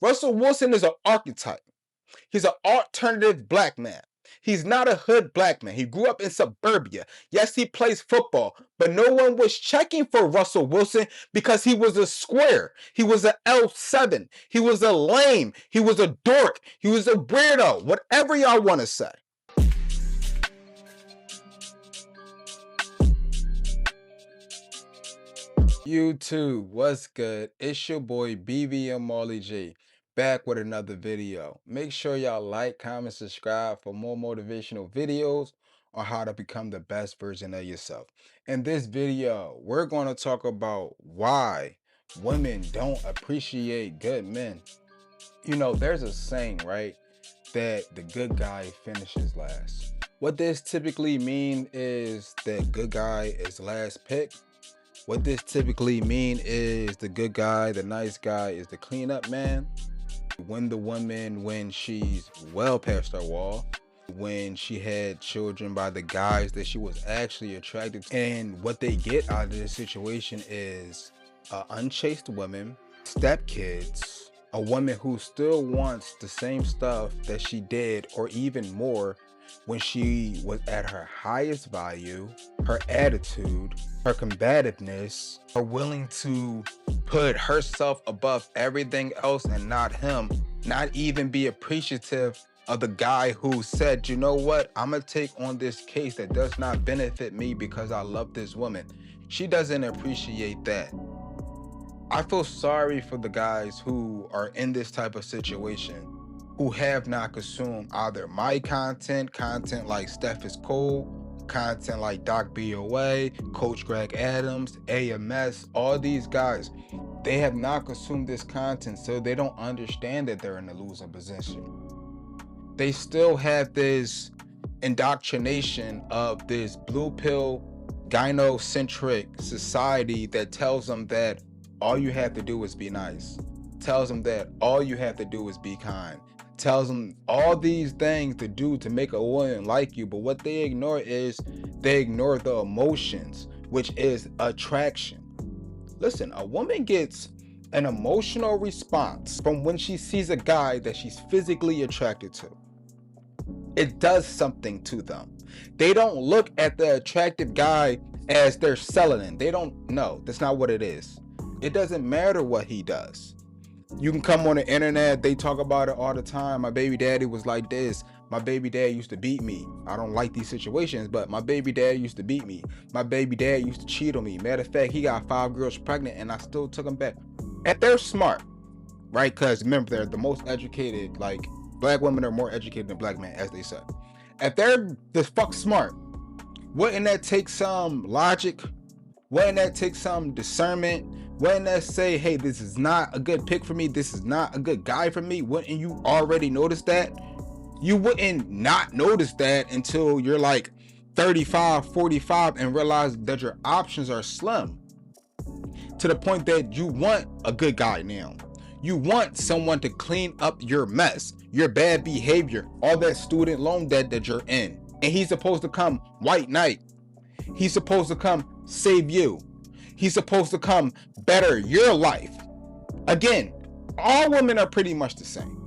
Russell Wilson is an archetype. He's an alternative black man. He's not a hood black man. He grew up in suburbia. Yes, he plays football, but no one was checking for Russell Wilson because he was a square. He was an L7. He was a lame. He was a dork. He was a weirdo. Whatever y'all want to say. YouTube, what's good? It's your boy BVM Marley G, back with another video. Make sure y'all like, comment, subscribe for more motivational videos on how to become the best version of yourself. In this video, we're going to talk about why women don't appreciate good men. You know, there's a saying, right, that the good guy finishes last. What this typically means is that good guy is last pick. What this typically mean is the good guy, the nice guy is the cleanup man. When the woman, when she's well past her wall, when she had children by the guys that she was actually attracted to. And what they get out of this situation is unchaste women, stepkids, a woman who still wants the same stuff that she did or even more when she was at her highest value, her attitude, her combativeness, her willing to put herself above everything else and not him, not even be appreciative of the guy who said, you know what, I'm gonna take on this case that does not benefit me because I love this woman. She doesn't appreciate that. I feel sorry for the guys who are in this type of situation, who have not consumed either my content like Steph is Cool, content like Doc BOA, Coach Greg Adams, AMS, all these guys. They have not consumed this content, so they don't understand that they're in a losing position. They still have this indoctrination of this blue pill, gynocentric society that tells them that all you have to do is be nice, tells them that all you have to do is be kind, tells them all these things to do to make a woman like you. But what they ignore is they ignore the emotions, which is attraction. Listen, a woman gets an emotional response from when she sees a guy that she's physically attracted to. It does something to them. They don't look at the attractive guy as they're selling him. They don't know. That's not what it is. It doesn't matter what he does. You can come on the internet, they talk about it all the time. My baby daddy was like this. My baby dad used to beat me. I don't like these situations, but my baby dad used to beat me. My baby dad used to cheat on me. Matter of fact, he got 5 girls pregnant and I still took him back. And they're smart, right? Because remember, they're the most educated, like black women are more educated than black men, as they said. If they're the fuck smart, wouldn't that take some logic? Wouldn't that take some discernment? Wouldn't that say, hey, this is not a good pick for me, this is not a good guy for me? Wouldn't you already notice that? You wouldn't not notice that until you're like 35, 45 and realize that your options are slim, to the point that you want a good guy now. You want someone to clean up your mess, your bad behavior, all that student loan debt that you're in. And he's supposed to come white knight. He's supposed to come save you. He's supposed to come better your life. Again, all women are pretty much the same.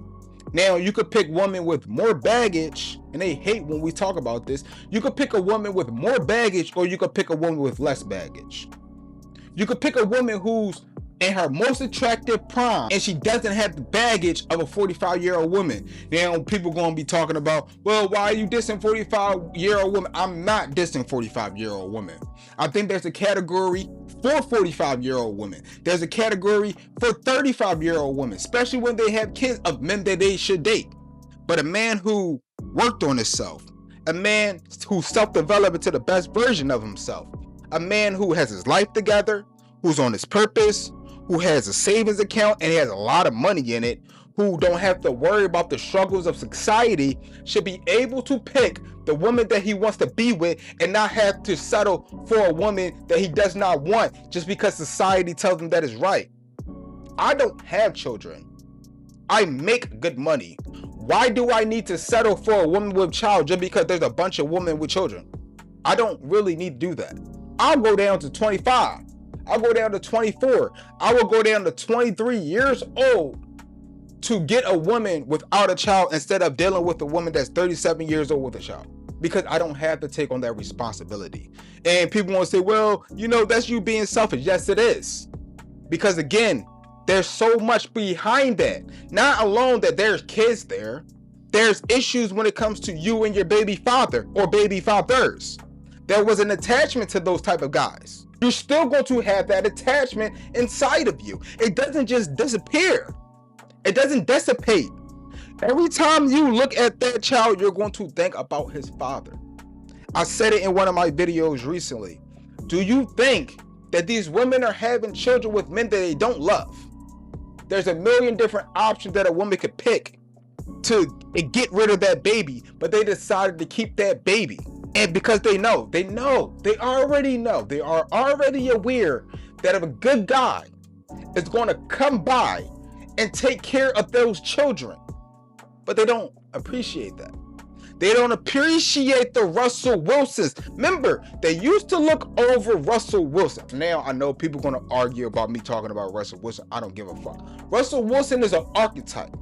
Now, you could pick women with more baggage, and they hate when we talk about this. You could pick a woman with more baggage, or you could pick a woman with less baggage. You could pick a woman who's in her most attractive prime, and she doesn't have the baggage of a 45-year-old woman. Now, people going to be talking about, well, why are you dissing 45-year-old women? I'm not dissing 45-year-old women. I think there's a category for 45-year-old women. There's a category for 35-year-old women, especially when they have kids, of men that they should date. But a man who worked on himself, a man who self-developed into the best version of himself, a man who has his life together, who's on his purpose, who has a savings account and has a lot of money in it, who don't have to worry about the struggles of society, should be able to pick the woman that he wants to be with and not have to settle for a woman that he does not want just because society tells him that is right. I don't have children. I make good money. Why do I need to settle for a woman with a child just because there's a bunch of women with children? I don't really need to do that. I'll go down to 25. I'll go down to 24. I will go down to 23 years old to get a woman without a child instead of dealing with a woman that's 37 years old with a child, because I don't have to take on that responsibility. And people want to say, well, you know, that's you being selfish. Yes, it is. Because again, there's so much behind that. Not alone that there's kids there, there's issues when it comes to you and your baby father or baby fathers. There was an attachment to those type of guys. You're still going to have that attachment inside of you. It doesn't just disappear. It doesn't dissipate. Every time you look at that child, you're going to think about his father. I said it in one of my videos recently. Do you think that these women are having children with men that they don't love? There's a million different options that a woman could pick to get rid of that baby, but they decided to keep that baby. And because they already know, they are already aware that if a good guy is going to come by and take care of those children, but they don't appreciate that. They don't appreciate the Russell Wilsons. Remember, they used to look over Russell Wilson. Now, I know people are going to argue about me talking about Russell Wilson. I don't give a fuck. Russell Wilson is an archetype.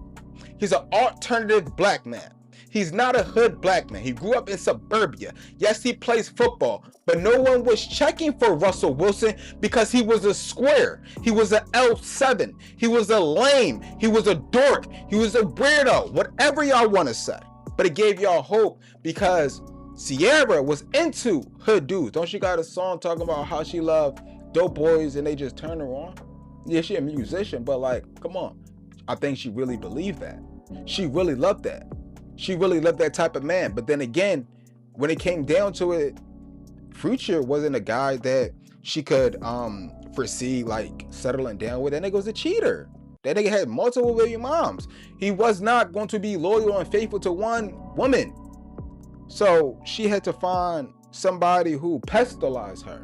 He's an alternative black man. He's not a hood black man. He grew up in suburbia. Yes, he plays football, but no one was checking for Russell Wilson because he was a square. He was an L7. He was a lame. He was a dork. He was a weirdo. Whatever y'all want to say. But it gave y'all hope because Sierra was into hood dudes. Don't she got a song talking about how she loved dope boys and they just turn her on? Yeah, she a musician, but like, come on. I think she really believed that. She really loved that. She really loved that type of man. But then again, when it came down to it, Future wasn't a guy that she could foresee like settling down with. That nigga was a cheater. That nigga had multiple baby moms. He was not going to be loyal and faithful to one woman. So she had to find somebody who pedestilized her.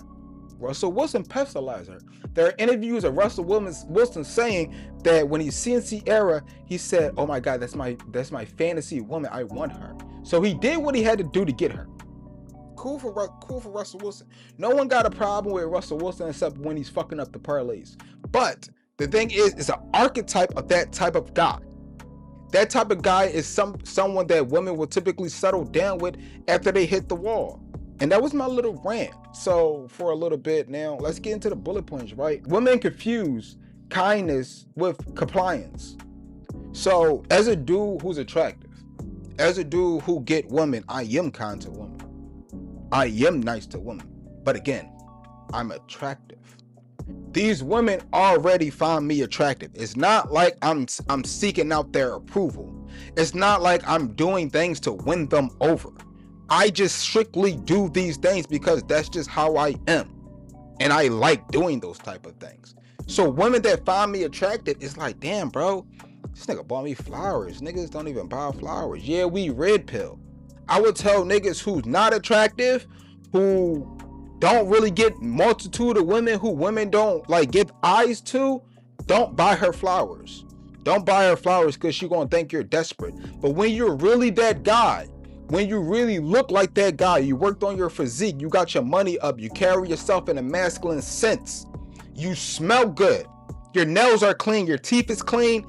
Russell Wilson pedestilized her. There are interviews of Russell Wilson saying that when he's seeing Sierra, he said, "Oh my God, that's my fantasy woman. I want her." So he did what he had to do to get her. Cool for Russell Wilson. No one got a problem with Russell Wilson except when he's fucking up the parlays. But the thing is, it's an archetype of that type of guy. That type of guy is someone that women will typically settle down with after they hit the wall. And that was my little rant. So for a little bit now, let's get into the bullet points, right? Women confuse kindness with compliance. So as a dude who's attractive, as a dude who get women, I am kind to women. I am nice to women. But again, I'm attractive. These women already find me attractive. It's not like I'm seeking out their approval. It's not like I'm doing things to win them over. I just strictly do these things because that's just how I am. And I like doing those type of things. So women that find me attractive, it's like, damn, bro, this nigga bought me flowers. Niggas don't even buy flowers. Yeah, we red pill. I would tell niggas who's not attractive, who don't really get multitude of women, who women don't like give eyes to, don't buy her flowers. Don't buy her flowers because she's gonna think you're desperate. But when you're really that guy, when you really look like that guy, you worked on your physique, you got your money up, you carry yourself in a masculine sense, you smell good, your nails are clean, your teeth is clean,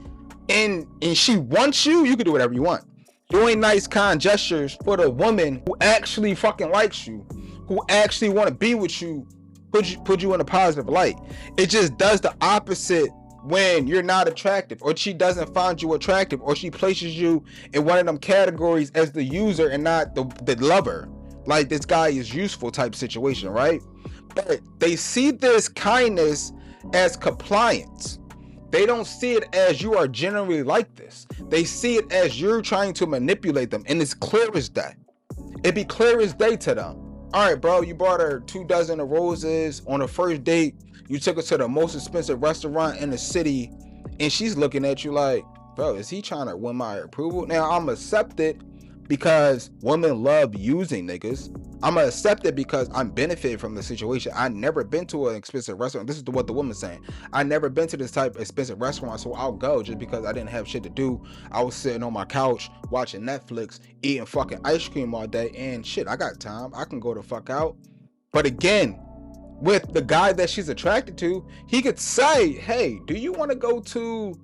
and she wants you, you can do whatever you want. Doing nice kind gestures for the woman who actually fucking likes you, who actually want to be with you, put you in a positive light. It just does the opposite when you're not attractive, or she doesn't find you attractive, or she places you in one of them categories as the user and not the lover. Like, this guy is useful type situation, right? But they see this kindness as compliance. They don't see it as you are generally like this. They see it as you're trying to manipulate them, and it's clear as day. It be clear as day to them. All right, bro, you bought her 2 dozen of roses on a first date. You took her to the most expensive restaurant in the city, and she's looking at you like, bro, is he trying to win my approval? Now, I'm accept it because women love using niggas. I'm gonna accept it because I'm benefiting from the situation. I never been to an expensive restaurant. This is what the woman's saying. I never been to this type of expensive restaurant, so I'll go just because I didn't have shit to do. I was sitting on my couch watching Netflix, eating fucking ice cream all day, and shit, I got time. I can go the fuck out. But again, with the guy that she's attracted to, he could say, hey, do you want to go to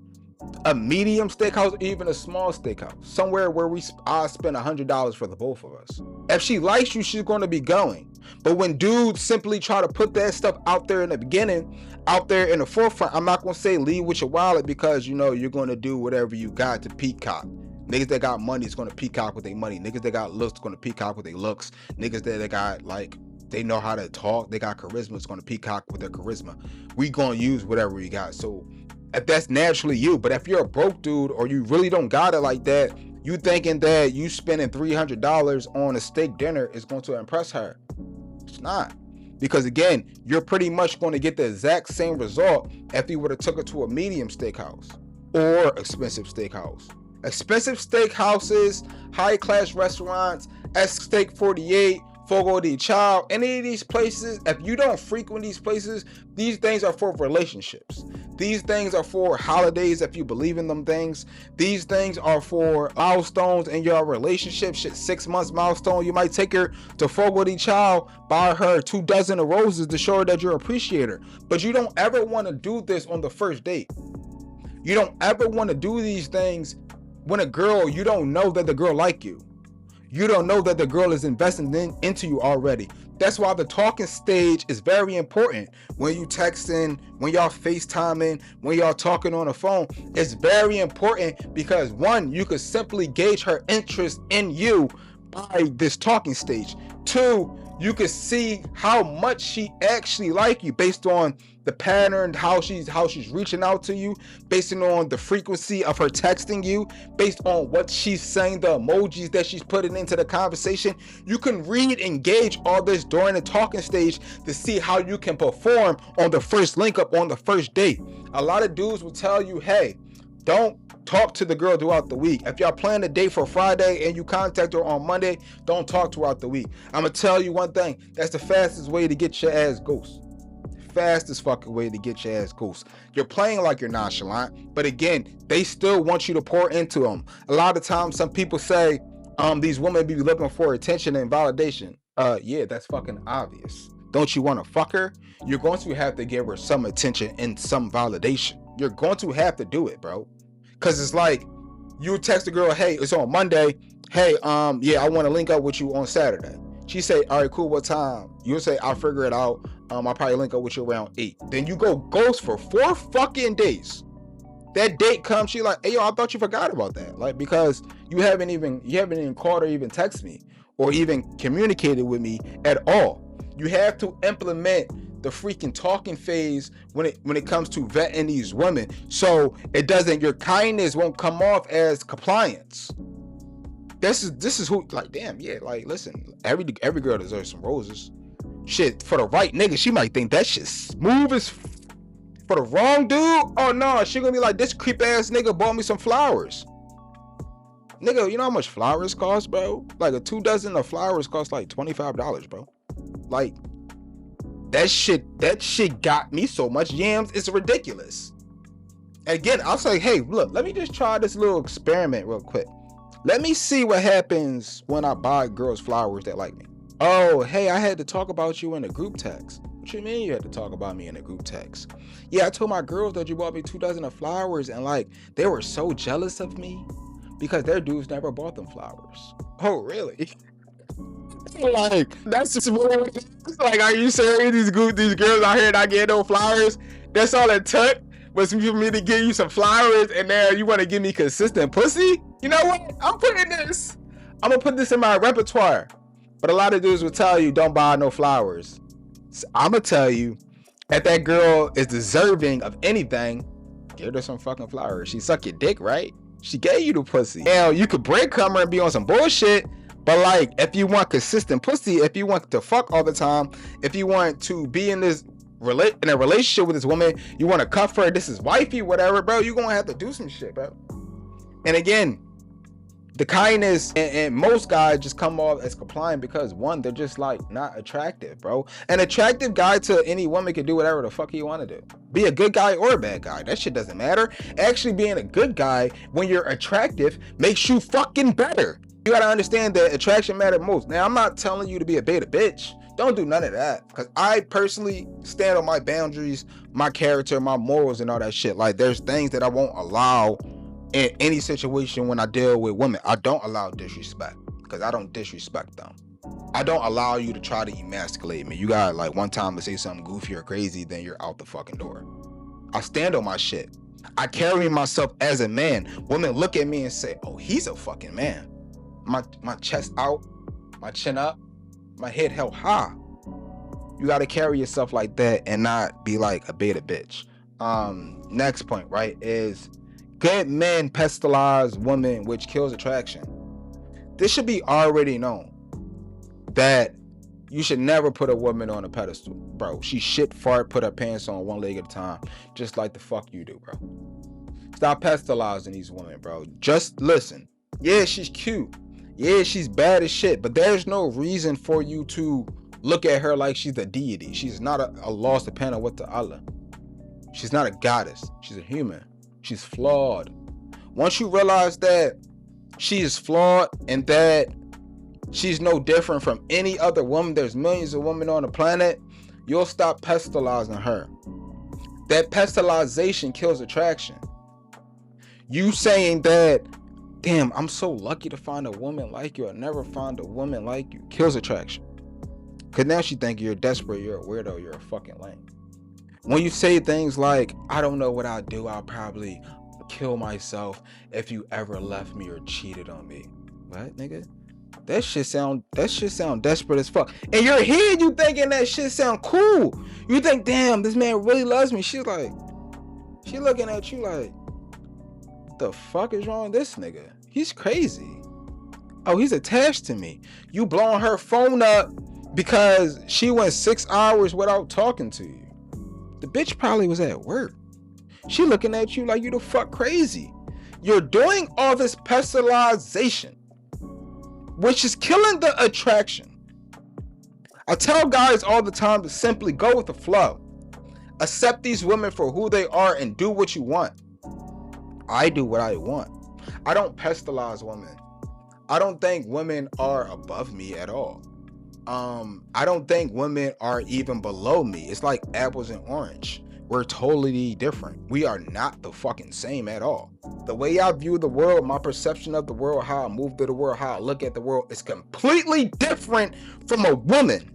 a medium steakhouse, even a small steakhouse, somewhere where I spend $100 for the both of us. If she likes you, she's going to be going. But when dudes simply try to put that stuff out there in the beginning, out there in the forefront, I'm not going to say leave with your wallet, because you know you're going to do whatever you got to peacock. Niggas that got money is going to peacock with their money. Niggas that got looks going to peacock with their looks. Niggas that they got, like, they know how to talk, they got charisma, it's going to peacock with their charisma. We going to use whatever we got. So if that's naturally you, but if you're a broke dude or you really don't got it like that, you thinking that you spending $300 on a steak dinner is going to impress her. It's not. Because again, you're pretty much going to get the exact same result if you would have took her to a medium steakhouse or expensive steakhouse. Expensive steakhouses, high class restaurants, Steak 48, Fogo de Chao, any of these places, if you don't frequent these places, these things are for relationships. These things are for holidays if you believe in them things. These things are for milestones in your relationship. Shit, 6 months milestone. You might take her to Fogo de Chao, buy her 2 dozen of roses to show her that you appreciate her. But you don't ever want to do this on the first date. You don't ever want to do these things when a girl, you don't know that the girl like you. You don't know that the girl is investing into you already. That's why the talking stage is very important. When you texting, when y'all FaceTiming, when y'all talking on the phone, it's very important because one, you could simply gauge her interest in you by this talking stage. Two, you can see how much she actually like you based on the pattern, how she's reaching out to you, based on the frequency of her texting you, based on what she's saying, the emojis that she's putting into the conversation. You can read and gauge all this during the talking stage to see how you can perform on the first link up, on the first date. A lot of dudes will tell you, hey, don't talk to the girl throughout the week. If y'all plan a date for Friday and you contact her on Monday, don't talk throughout the week. I'm gonna tell you one thing, that's the fastest way to get your ass ghost. Fastest fucking way to get your ass ghost. You're playing like you're nonchalant, but again, they still want you to pour into them. A lot of times some people say these women be looking for attention and validation. Yeah, that's fucking obvious. Don't you want to fuck her? You're going to have to give her some attention and some validation. You're going to have to do it, bro. Cause it's like you text the girl, hey, it's on Monday. Hey, yeah, I want to link up with you on Saturday. She say, all right, cool, what time? You'll say, I'll figure it out. I'll probably link up with you around 8. Then you go ghost for 4 fucking days. That date comes, she like, hey, yo, I thought you forgot about that. Like, because you haven't even called or even texted me or even communicated with me at all. You have to implement the freaking talking phase when it comes to vetting these women, so it doesn't, your kindness won't come off as compliance. This is who, like, damn, yeah, like, listen, every girl deserves some roses. Shit, for the right nigga, she might think that shit's smooth as for the wrong dude. Oh no, she gonna be like, this creep ass nigga bought me some flowers. Nigga, you know how much flowers cost, bro? Like a 2 dozen of flowers cost like $25, bro. Like, that shit got me so much yams, it's ridiculous. Again, I'll say, hey, look, let me just try this little experiment real quick. Let me see what happens when I buy girls flowers that like me. Oh, hey, I had to talk about you in a group text. What you mean you had to talk about me in a group text? Yeah, I told my girls that you bought me 2 dozen of flowers, and like, they were so jealous of me because their dudes never bought them flowers. Oh, really? Like, that's just like, are you serious? These girls out here not getting no flowers? That's all it took was for me to give you some flowers, and now you want to give me consistent pussy? You know what? I'm gonna put this in my repertoire. But a lot of dudes will tell you, don't buy no flowers. So I'm gonna tell you, if that girl is deserving of anything, give her some fucking flowers. She suck your dick, right? She gave you the pussy. Now, you could breadcrumb her and be on some bullshit, but like, if you want consistent pussy, if you want to fuck all the time, if you want to be in a relationship with this woman, you want to cuff her, this is wifey, whatever, bro, you're gonna have to do some shit, bro. And again, the kindness and most guys just come off as compliant because one, they're just like not attractive, bro. An attractive guy to any woman can do whatever the fuck he want to do. Be a good guy or a bad guy, that shit doesn't matter. Actually, being a good guy when you're attractive makes you fucking better. You gotta understand that attraction matters most. Now, I'm not telling you to be a beta bitch. Don't do none of that. Because I personally stand on my boundaries, my character, my morals, and all that shit. Like, there's things that I won't allow in any situation when I deal with women. I don't allow disrespect, because I don't disrespect them. I don't allow you to try to emasculate me. You got like one time to say something goofy or crazy, then you're out the fucking door. I stand on my shit. I carry myself as a man. Women look at me and say, oh, he's a fucking man. My chest out, my chin up, my head held high. You got to carry yourself like that and not be like a beta bitch. Next point, right, is good men pedestilize women, which kills attraction. This should be already known that you should never put a woman on a pedestal, bro. She shit, fart, put her pants on one leg at a time, just like the fuck you do, bro. Stop pedestalizing these women, bro. Just listen. Yeah, she's cute. Yeah, she's bad as shit, but there's no reason for you to look at her like she's a deity. She's not a lost dependent with the Allah. She's not a goddess. She's a human. She's flawed. Once you realize that she is flawed and that she's no different from any other woman, there's millions of women on the planet, you'll stop pedestalizing her. That pedestalization kills attraction. You saying that, damn, I'm so lucky to find a woman like you, I'll never find a woman like you, kills attraction. Because now she think you're desperate, you're a weirdo, you're a fucking lame. When you say things like, I don't know what I'd do, I'll probably kill myself if you ever left me or cheated on me. What, nigga? That shit sound desperate as fuck. In your head, you thinking that shit sound cool. You think, damn, this man really loves me. She looking at you like, the fuck is wrong with this nigga? He's crazy. Oh, he's attached to me. You blowing her phone up because she went 6 hours without talking to you. The bitch probably was at work. She looking at you like you the fuck crazy. You're doing all this pedestalization, which is killing the attraction. I tell guys all the time to simply go with the flow. Accept these women for who they are and do what you want. I do what I want. I don't pedestalize women. I don't think women are above me at all. I don't think women are even below me. It's like apples and orange. We're totally different. We are not the fucking same at all. The way I view the world, my perception of the world, how I move through the world, how I look at the world is completely different from a woman.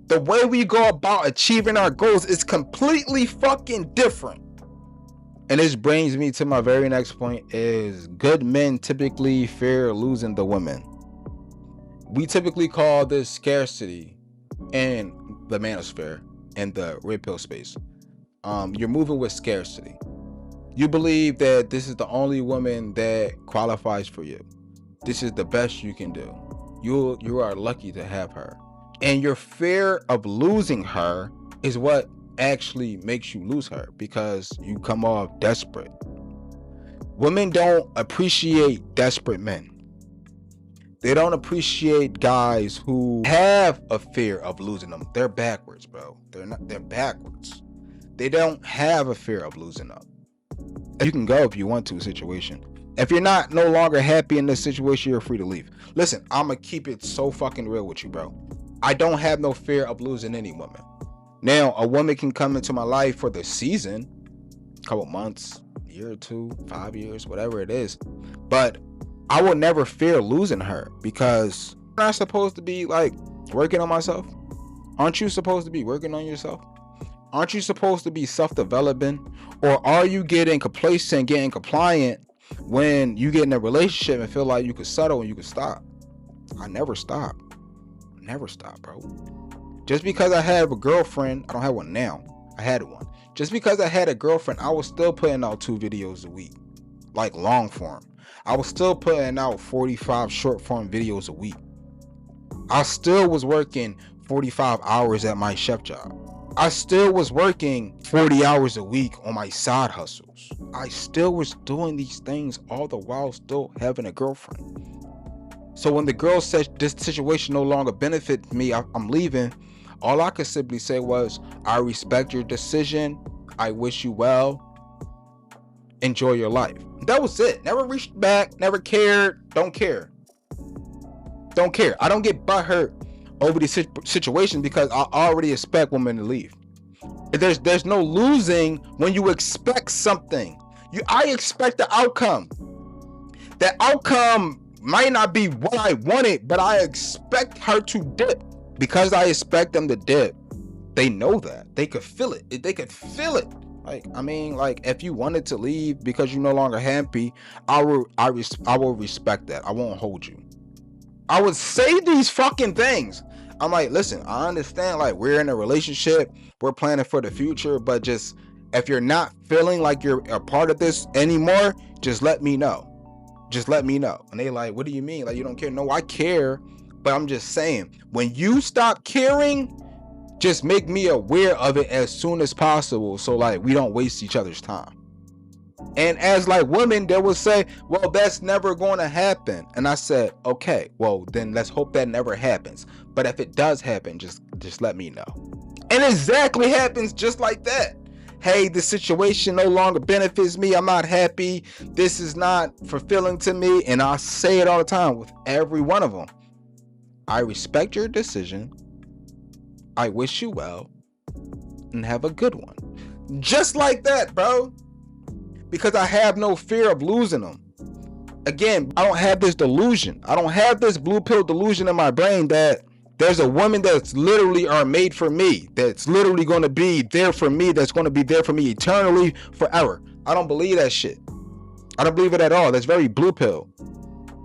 The way we go about achieving our goals is completely fucking different. And this brings me to my very next point, is good men typically fear losing the women. We typically call this scarcity in the manosphere and the red pill space. You're moving with scarcity. You believe that this is the only woman that qualifies for you. This is the best you can do. You are lucky to have her. And your fear of losing her is what actually makes you lose her, because you come off desperate. Women don't appreciate desperate men. They don't appreciate guys who have a fear of losing them. They're backwards, bro. They're backwards. They don't have a fear of losing them. You can go if you want to a situation. If you're no longer happy in this situation, you're free to leave. Listen, I'ma keep it so fucking real with you, bro. I don't have no fear of losing any woman. Now, a woman can come into my life for the season, a couple months, a year or two, 5 years, whatever it is. But I will never fear losing her, because I'm not supposed to be like working on myself. Aren't you supposed to be working on yourself? Aren't you supposed to be self-developing? Or are you getting complacent, getting compliant when you get in a relationship and feel like you could settle and you could stop? I never stop. Never stop, bro. Just because I have a girlfriend, I don't have one now. I had one. Just because I had a girlfriend, I was still putting out 2 videos a week, like long form. I was still putting out 45 short form videos a week. I still was working 45 hours at my chef job. I still was working 40 hours a week on my side hustles. I still was doing these things all the while still having a girlfriend. So when the girl said this situation no longer benefits me, I'm leaving, all I could simply say was, I respect your decision. I wish you well. Enjoy your life. That was it. Never reached back, never cared, don't care. Don't care. I don't get butthurt over these situations because I already expect women to leave. There's no losing when you expect something. I expect the outcome. That outcome might not be what I wanted, but I expect her to dip. Because I expect them to dip, they know that. They could feel it. They could feel it. Like, I mean, like, if you wanted to leave because you're no longer happy, I will respect that. I won't hold you. I would say these fucking things. I'm like, listen, I understand, like, we're in a relationship, we're planning for the future, but just, if you're not feeling like you're a part of this anymore, just let me know. Just let me know. And they like, what do you mean? Like, you don't care? No, I care, but I'm just saying, when you stop caring, just make me aware of it as soon as possible, so like we don't waste each other's time. And as like women, they will say, well, that's never going to happen. And I said, okay, well, then let's hope that never happens. But if it does happen, just let me know. And exactly happens just like that. Hey, the situation no longer benefits me. I'm not happy. This is not fulfilling to me. And I say it all the time with every one of them. I respect your decision. I wish you well. And have a good one. Just like that, bro. Because I have no fear of losing them. Again, I don't have this delusion. I don't have this blue pill delusion in my brain that there's a woman that's literally are made for me, that's literally going to be there for me, that's going to be there for me eternally, forever. I don't believe that shit. I don't believe it at all. That's very blue pill.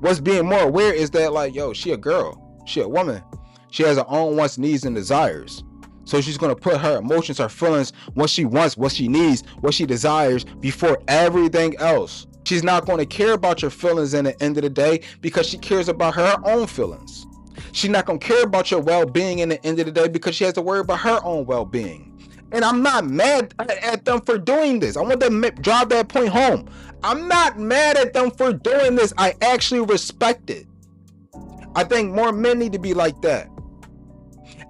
What's being more aware is that, like, yo, she a girl. She a woman. She has her own wants, needs, and desires. So she's going to put her emotions, her feelings, what she wants, what she needs, what she desires before everything else. She's not going to care about your feelings in the end of the day because she cares about her own feelings. She's not going to care about your well-being in the end of the day because she has to worry about her own well-being. And I'm not mad at them for doing this. I want them to drive that point home. I'm not mad at them for doing this. I actually respect it. I think more men need to be like that.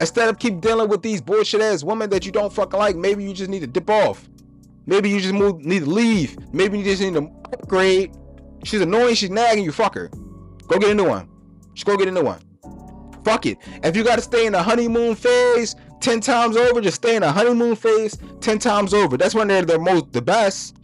Instead of keep dealing with these bullshit ass women that you don't fucking like, maybe you just need to dip off. Maybe you just need to leave. Maybe you just need to upgrade. She's annoying, she's nagging you, fuck her. Go get a new one. Just go get a new one. Fuck it. If you gotta stay in the honeymoon phase 10 times over, just stay in the honeymoon phase 10 times over. That's when they're the best.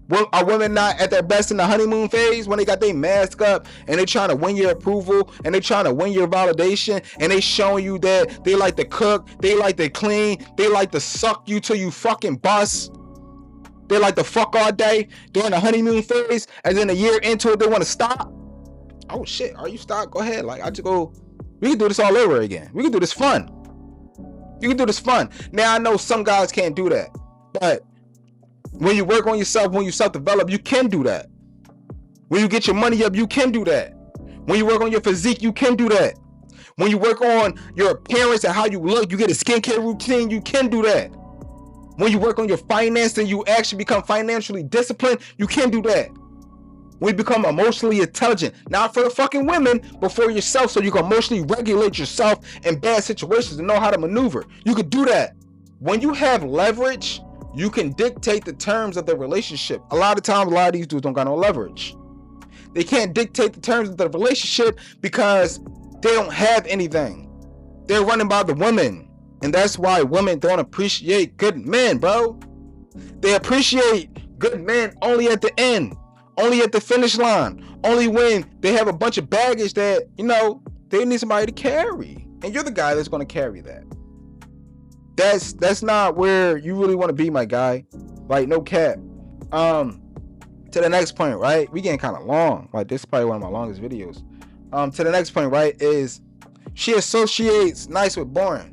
Well, are women not at their best in the honeymoon phase when they got their mask up and they trying to win your approval and they trying to win your validation and they showing you that they like to cook, they like to clean, they like to suck you till you fucking bust. They like to fuck all day during the honeymoon phase, and then a year into it they want to stop. Oh shit, are you stop? Go ahead. Like, I just go, we can do this all over again. We can do this fun. You can do this fun. Now I know some guys can't do that, but when you work on yourself, when you self-develop, you can do that. When you get your money up, you can do that. When you work on your physique, you can do that. When you work on your appearance and how you look, you get a skincare routine, you can do that. When you work on your finance and you actually become financially disciplined, you can do that. When you become emotionally intelligent, not for the fucking women, but for yourself, so you can emotionally regulate yourself in bad situations and know how to maneuver. You could do that. When you have leverage, you can dictate the terms of the relationship. A lot of times, a lot of these dudes don't got no leverage. They can't dictate the terms of the relationship because they don't have anything. They're running by the women. And that's why women don't appreciate good men, bro. They appreciate good men only at the end. Only at the finish line. Only when they have a bunch of baggage that, you know, they need somebody to carry. And you're the guy that's going to carry that. That's not where you really want to be, my guy. Like, no cap. To the next point, right? We getting kind of long. Like, this is probably one of my longest videos. To the next point, right, is she associates nice with boring.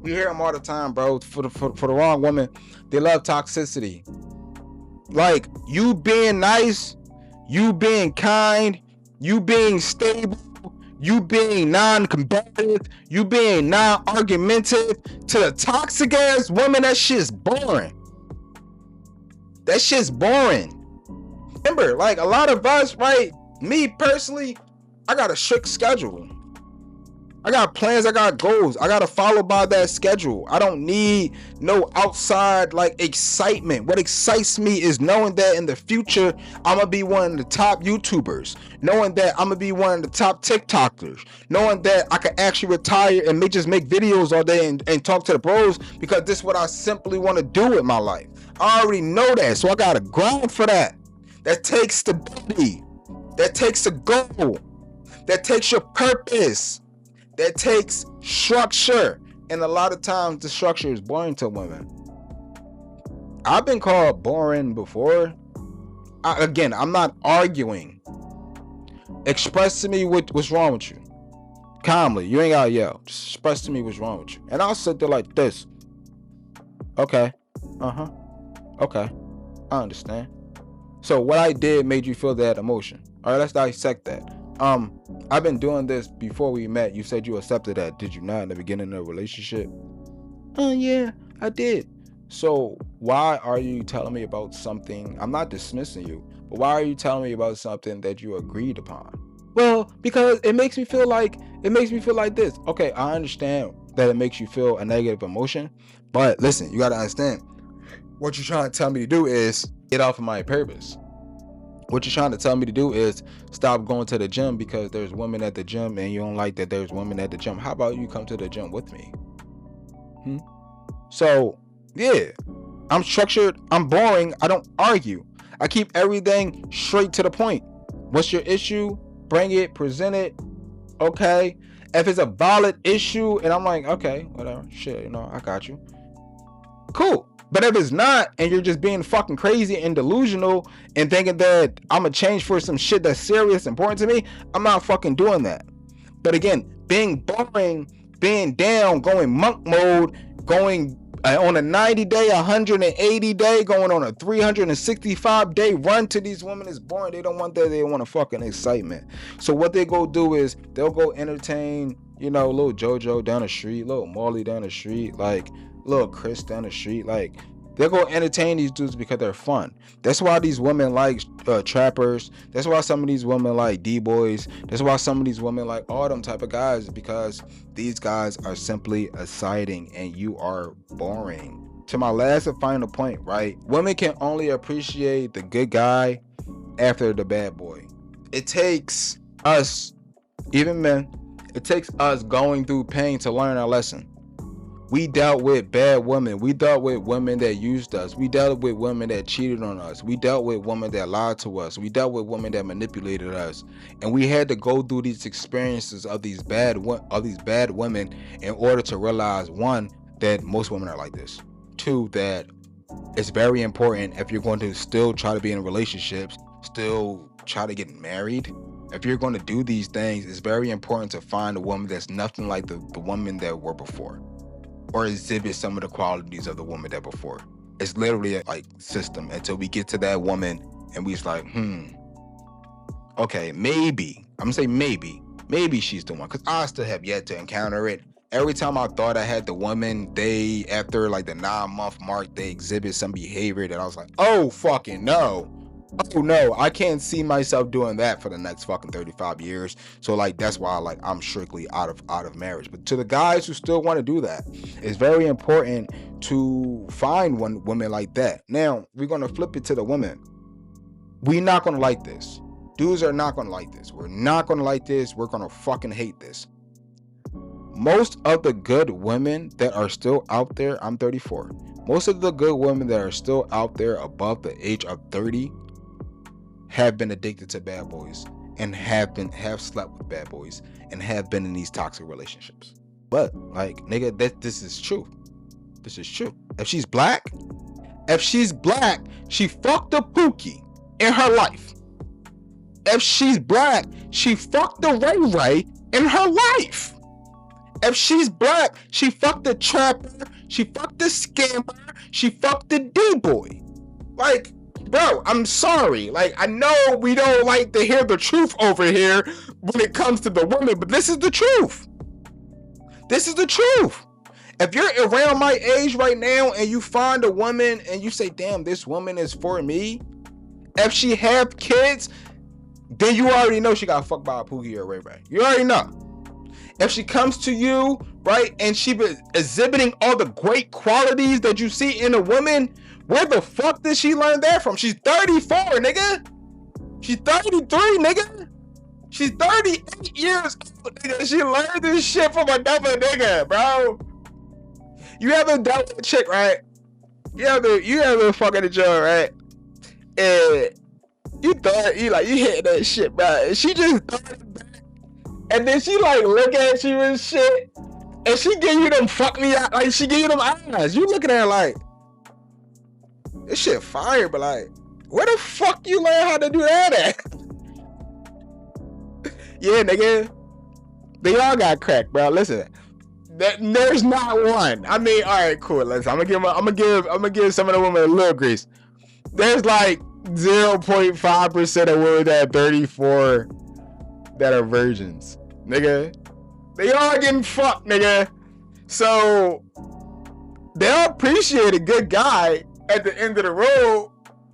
We hear them all the time, bro. For the wrong woman, they love toxicity. Like, you being nice, you being kind, you being stable, you being non-combative, you being non-argumentative, to the toxic ass woman, that shit's boring. That shit's boring. Remember, like, a lot of us, right, me personally, I got a strict schedule. I got plans, I got goals. I gotta follow by that schedule. I don't need no outside like excitement. What excites me is knowing that in the future I'm gonna be one of the top YouTubers, knowing that I'm gonna be one of the top TikTokers, knowing that I can actually retire and just make videos all day and talk to the bros, because this is what I simply want to do with my life. I already know that, so I gotta grind for that. That takes stability. That takes a goal. That takes your purpose. That takes structure. And a lot of times the structure is boring to women. I've been called boring before. Again, I'm not arguing. Express to me what's wrong with you. Calmly. You ain't gotta yell. Just express to me what's wrong with you. And I'll sit there like this. Okay. Okay. I understand. So what I did made you feel that emotion. All right, let's dissect that. I've been doing this before we met. You said you accepted that, did you not, in the beginning of the relationship? Yeah, I did. So why are you telling me about something? I'm not dismissing you, but why are you telling me about something that you agreed upon? Well, because it makes me feel like this. Okay, I understand that it makes you feel a negative emotion, but listen, you gotta understand. What you're trying to tell me to do is get off of my purpose. What you're trying to tell me to do is stop going to the gym because there's women at the gym and you don't like that there's women at the gym. How about you come to the gym with me? So, yeah, I'm structured. I'm boring. I don't argue. I keep everything straight to the point. What's your issue? Bring it, present it. Okay. If it's a valid issue and I'm like, okay, whatever, shit, I got you. Cool. But if it's not, and you're just being fucking crazy and delusional and thinking that I'm gonna change for some shit that's serious, important to me, I'm not fucking doing that. But again, being boring, being down, going monk mode, going on a 90-day, 180-day, going on a 365-day run to these women is boring. They don't want that. They want a fucking excitement. So what they go do is they'll go entertain, little JoJo down the street, little Molly down the street, like little Chris down the street. Like, they're gonna entertain these dudes because they're fun. That's why these women like trappers. That's why some of these women like D-boys. That's why some of these women like all them type of guys, because these guys are simply exciting and you are boring. To my last and final point, right? Women can only appreciate the good guy after the bad boy. It takes us, even men, it takes us going through pain to learn our lesson. We dealt with bad women. We dealt with women that used us. We dealt with women that cheated on us. We dealt with women that lied to us. We dealt with women that manipulated us. And we had to go through these experiences of these bad women in order to realize, one, that most women are like this. Two, that it's very important, if you're going to still try to be in relationships, still try to get married, if you're going to do these things, it's very important to find a woman that's nothing like the woman that were before, or exhibit some of the qualities of the woman that before. It's literally a system until we get to that woman and we just like, okay, maybe, I'm gonna say maybe she's the one, because I still have yet to encounter it. Every time I thought I had the woman, after like the 9-month mark, they exhibit some behavior that I was like, oh fucking no. Oh no, I can't see myself doing that for the next fucking 35 years. So that's why I'm strictly out of marriage. But to the guys who still want to do that, it's very important to find women like that. Now, we're going to flip it to the women. We're not going to like this. Dudes are not going to like this. We're not going to like this. We're going to fucking hate this. Most of the good women that are still out there, I'm 34. Most of the good women that are still out there above the age of 30 have been addicted to bad boys and have slept with bad boys and have been in these toxic relationships. But nigga, this is true. This is true. If she's black, she fucked a Pookie in her life. If she's black, she fucked the Ray Ray in her life. If she's black, she fucked the trapper, she fucked the scammer, she fucked the D-boy. Bro, I'm sorry. I know we don't like to hear the truth over here when it comes to the women, but this is the truth. This is the truth. If you're around my age right now and you find a woman and you say, damn, this woman is for me, if she have kids, then you already know she got fucked by a Pookie or Ray Ray. You already know. If she comes to you, right, and she be exhibiting all the great qualities that you see in a woman, where the fuck did she learn that from? She's 34, nigga. She's 33, nigga. She's 38 years old, nigga. She learned this shit from another nigga, bro. You ever dealt with a chick, right? You ever fucking a joke, right? And you thought you hit that shit, bro. And she just thought it back. And then she like look at you and shit. And she give you them fuck me out, like she give you them eyes. You looking at her like, this shit fire, but like, where the fuck you learn how to do that at? Yeah, nigga. They all got cracked, bro. Listen, there's not one. I mean, all right, cool. Listen, I'm gonna give some of the women a little grace. There's like 0.5% of women that are 34 that are virgins, nigga. They all getting fucked, nigga. So they'll appreciate a good guy at the end of the road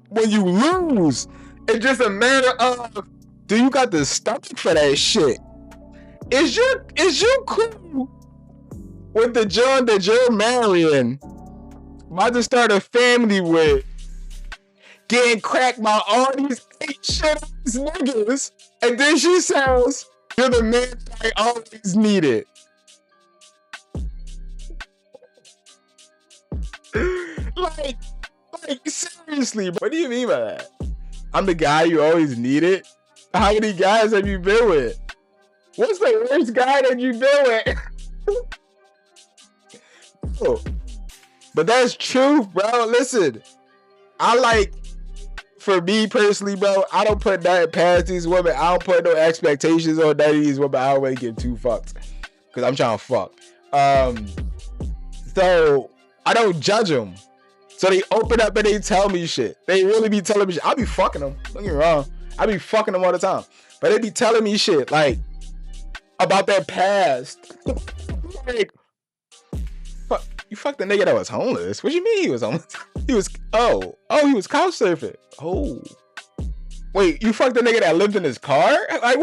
when you lose. It's just a matter of, do you got the stomach for that shit? Is you cool with the John that you're marrying, about to start a family with, getting cracked by all these 8 shit ass niggas, and then she says, you're the man I always needed. like seriously, bro. What do you mean by that? I'm the guy you always needed? How many guys have you been with? What's the worst guy that you've been with? Oh. But that's truth, bro. Listen, for me personally, bro, I don't put nothing past these women. I don't put no expectations on none of these women. I always get too fucked because I'm trying to fuck. So I don't judge them. So they open up and they tell me shit. They really be telling me shit. I be fucking them. Don't get me wrong. I be fucking them all the time. But they be telling me shit like about their past. Like, fuck, you fucked the nigga that was homeless. What you mean he was homeless? He was he was couch surfing. Oh. Wait, you fucked the nigga that lived in his car? Like,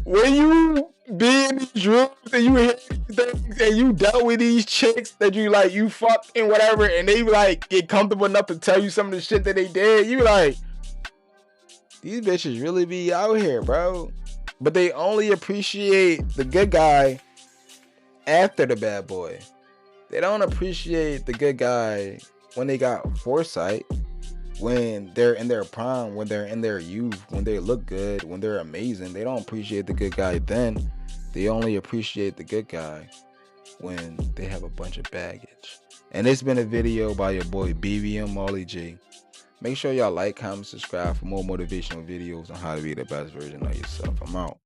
when you be in these rooms and you hear these things and you dealt with these chicks that you fuck and whatever, and they like get comfortable enough to tell you some of the shit that they did, you like, these bitches really be out here, bro. But they only appreciate the good guy after the bad boy. They don't appreciate the good guy when they got foresight, when they're in their prime, when they're in their youth, when they look good, when they're amazing. They don't appreciate the good guy then. They only appreciate the good guy when they have a bunch of baggage. And it's been a video by your boy BBM Molly G. Make sure y'all like, comment, subscribe for more motivational videos on how to be the best version of yourself. I'm out.